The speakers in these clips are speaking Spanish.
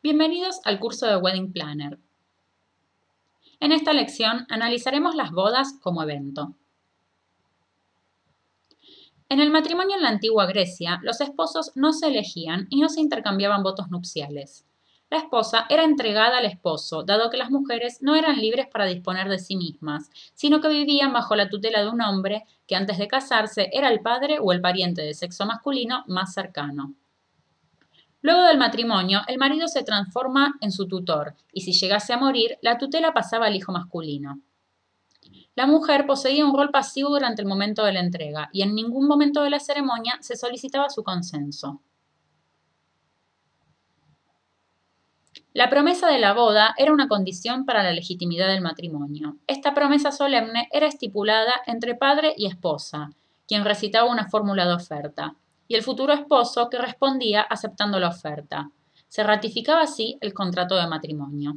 Bienvenidos al curso de Wedding Planner. En esta lección analizaremos las bodas como evento. En el matrimonio en la antigua Grecia, los esposos no se elegían y no se intercambiaban votos nupciales. La esposa era entregada al esposo, dado que las mujeres no eran libres para disponer de sí mismas, sino que vivían bajo la tutela de un hombre que antes de casarse era el padre o el pariente de sexo masculino más cercano. Luego del matrimonio, el marido se transforma en su tutor, y si llegase a morir, la tutela pasaba al hijo masculino. La mujer poseía un rol pasivo durante el momento de la entrega, y en ningún momento de la ceremonia se solicitaba su consenso. La promesa de la boda era una condición para la legitimidad del matrimonio. Esta promesa solemne era estipulada entre padre y esposa, quien recitaba una fórmula de oferta, y el futuro esposo que respondía aceptando la oferta. Se ratificaba así el contrato de matrimonio.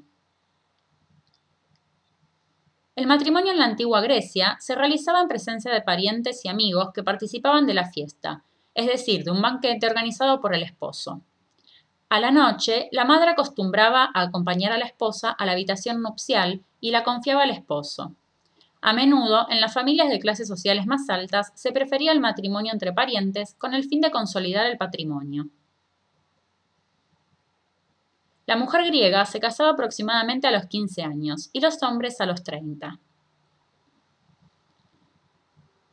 El matrimonio en la antigua Grecia se realizaba en presencia de parientes y amigos que participaban de la fiesta, es decir, de un banquete organizado por el esposo. A la noche, la madre acostumbraba a acompañar a la esposa a la habitación nupcial y la confiaba al esposo. A menudo, en las familias de clases sociales más altas, se prefería el matrimonio entre parientes con el fin de consolidar el patrimonio. La mujer griega se casaba aproximadamente a los 15 años y los hombres a los 30.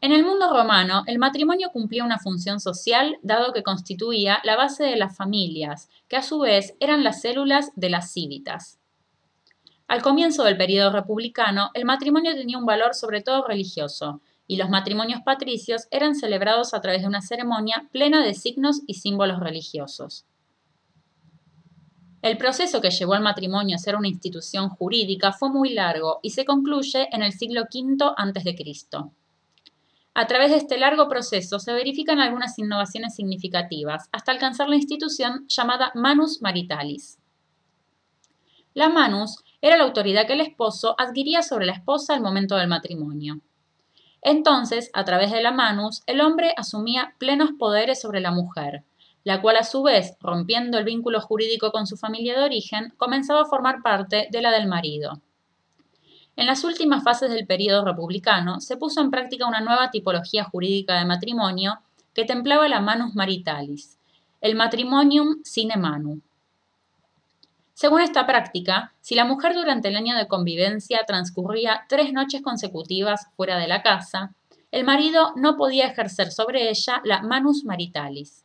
En el mundo romano, el matrimonio cumplía una función social, dado que constituía la base de las familias, que a su vez eran las células de las cívitas. Al comienzo del período republicano, el matrimonio tenía un valor sobre todo religioso, y los matrimonios patricios eran celebrados a través de una ceremonia plena de signos y símbolos religiosos. El proceso que llevó al matrimonio a ser una institución jurídica fue muy largo y se concluye en el siglo V a.C. A través de este largo proceso se verifican algunas innovaciones significativas, hasta alcanzar la institución llamada Manus Maritalis. La manus era la autoridad que el esposo adquiría sobre la esposa al momento del matrimonio. Entonces, a través de la manus, el hombre asumía plenos poderes sobre la mujer, la cual a su vez, rompiendo el vínculo jurídico con su familia de origen, comenzaba a formar parte de la del marido. En las últimas fases del período republicano, se puso en práctica una nueva tipología jurídica de matrimonio que templaba la manus maritalis, el matrimonium sine manu. Según esta práctica, si la mujer durante el año de convivencia transcurría 3 noches consecutivas fuera de la casa, el marido no podía ejercer sobre ella la manus maritalis.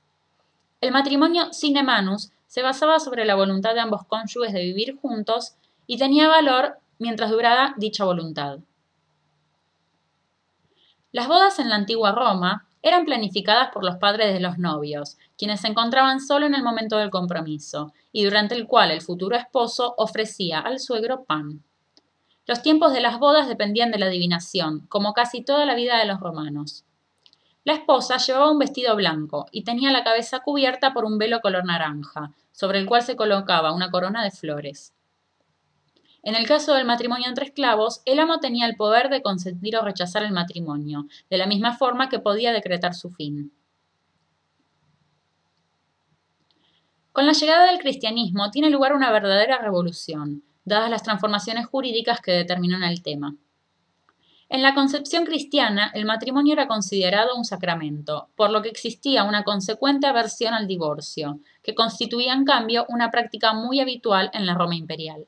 El matrimonio sine manus se basaba sobre la voluntad de ambos cónyuges de vivir juntos y tenía valor mientras durara dicha voluntad. Las bodas en la antigua Roma eran planificadas por los padres de los novios, quienes se encontraban solo en el momento del compromiso, y durante el cual el futuro esposo ofrecía al suegro pan. Los tiempos de las bodas dependían de la adivinación, como casi toda la vida de los romanos. La esposa llevaba un vestido blanco y tenía la cabeza cubierta por un velo color naranja, sobre el cual se colocaba una corona de flores. En el caso del matrimonio entre esclavos, el amo tenía el poder de consentir o rechazar el matrimonio, de la misma forma que podía decretar su fin. Con la llegada del cristianismo tiene lugar una verdadera revolución, dadas las transformaciones jurídicas que determinan el tema. En la concepción cristiana, el matrimonio era considerado un sacramento, por lo que existía una consecuente aversión al divorcio, que constituía en cambio una práctica muy habitual en la Roma imperial.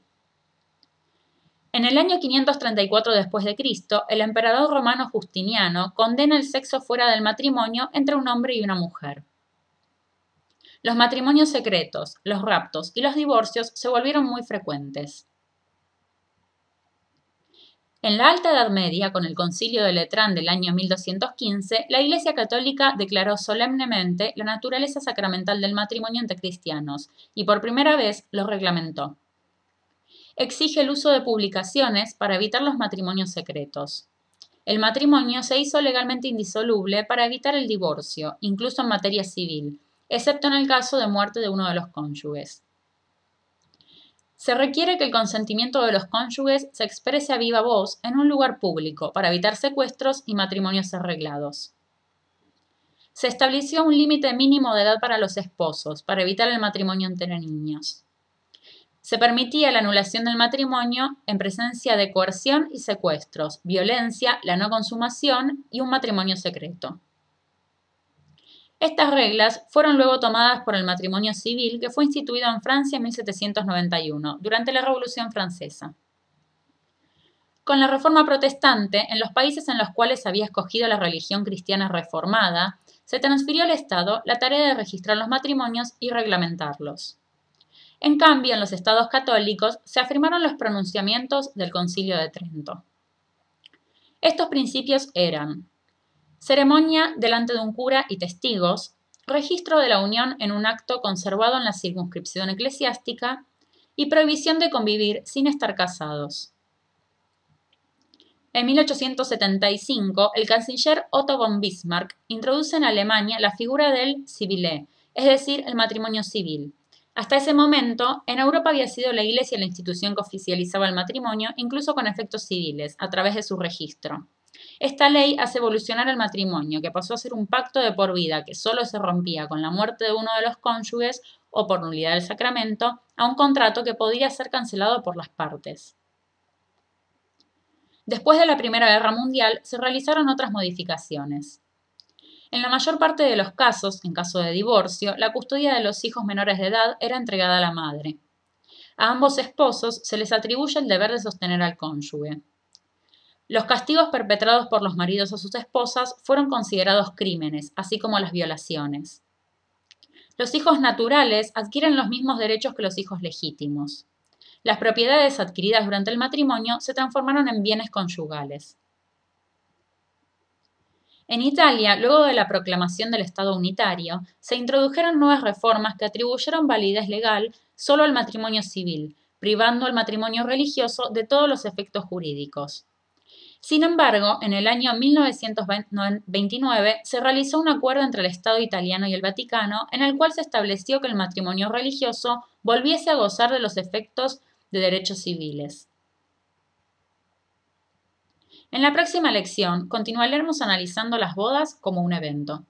En el año 534 después de Cristo, el emperador romano Justiniano condena el sexo fuera del matrimonio entre un hombre y una mujer. Los matrimonios secretos, los raptos y los divorcios se volvieron muy frecuentes. En la Alta Edad Media, con el Concilio de Letrán del año 1215, la Iglesia Católica declaró solemnemente la naturaleza sacramental del matrimonio entre cristianos y por primera vez lo reglamentó. Exige el uso de publicaciones para evitar los matrimonios secretos. El matrimonio se hizo legalmente indisoluble para evitar el divorcio, incluso en materia civil, excepto en el caso de muerte de uno de los cónyuges. Se requiere que el consentimiento de los cónyuges se exprese a viva voz en un lugar público para evitar secuestros y matrimonios arreglados. Se estableció un límite mínimo de edad para los esposos, para evitar el matrimonio entre niños. Se permitía la anulación del matrimonio en presencia de coerción y secuestros, violencia, la no consumación y un matrimonio secreto. Estas reglas fueron luego tomadas por el matrimonio civil que fue instituido en Francia en 1791, durante la Revolución Francesa. Con la Reforma Protestante, en los países en los cuales se había escogido la religión cristiana reformada, se transfirió al Estado la tarea de registrar los matrimonios y reglamentarlos. En cambio, en los estados católicos se afirmaron los pronunciamientos del Concilio de Trento. Estos principios eran: ceremonia delante de un cura y testigos, registro de la unión en un acto conservado en la circunscripción eclesiástica y prohibición de convivir sin estar casados. En 1875, el canciller Otto von Bismarck introduce en Alemania la figura del civilé, es decir, el matrimonio civil. Hasta ese momento, en Europa había sido la Iglesia la institución que oficializaba el matrimonio, incluso con efectos civiles, a través de su registro. Esta ley hace evolucionar el matrimonio, que pasó a ser un pacto de por vida que solo se rompía con la muerte de uno de los cónyuges o por nulidad del sacramento, a un contrato que podía ser cancelado por las partes. Después de la Primera Guerra Mundial, se realizaron otras modificaciones. En la mayor parte de los casos, en caso de divorcio, la custodia de los hijos menores de edad era entregada a la madre. A ambos esposos se les atribuye el deber de sostener al cónyuge. Los castigos perpetrados por los maridos a sus esposas fueron considerados crímenes, así como las violaciones. Los hijos naturales adquieren los mismos derechos que los hijos legítimos. Las propiedades adquiridas durante el matrimonio se transformaron en bienes conyugales. En Italia, luego de la proclamación del Estado unitario, se introdujeron nuevas reformas que atribuyeron validez legal solo al matrimonio civil, privando al matrimonio religioso de todos los efectos jurídicos. Sin embargo, en el año 1929 se realizó un acuerdo entre el Estado italiano y el Vaticano en el cual se estableció que el matrimonio religioso volviese a gozar de los efectos de derechos civiles. En la próxima lección continuaremos analizando las bodas como un evento.